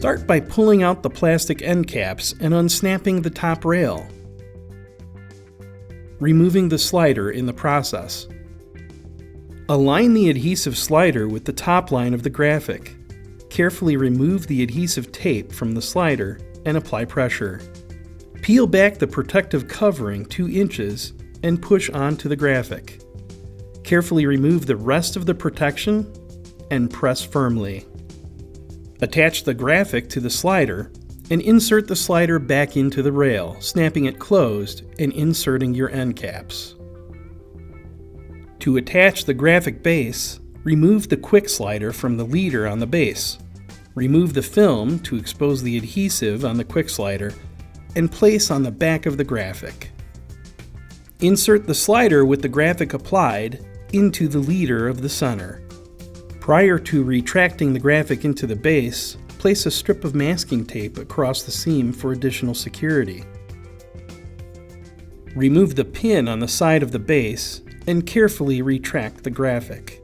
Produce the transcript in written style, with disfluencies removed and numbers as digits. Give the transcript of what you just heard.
Start by pulling out the plastic end caps and unsnapping the top rail, removing the slider in the process. Align the adhesive slider with the top line of the graphic. Carefully remove the adhesive tape from the slider and apply pressure. Peel back the protective covering 2 inches and push onto the graphic. Carefully remove the rest of the protection and press firmly. Attach the graphic to the slider and insert the slider back into the rail, snapping it closed and inserting your end caps. To attach the graphic base, remove the quick slider from the leader on the base. Remove the film to expose the adhesive on the quick slider and place on the back of the graphic. Insert the slider with the graphic applied into the leader of the center. Prior to retracting the graphic into the base, place a strip of masking tape across the seam for additional security. Remove the pin on the side of the base and carefully retract the graphic.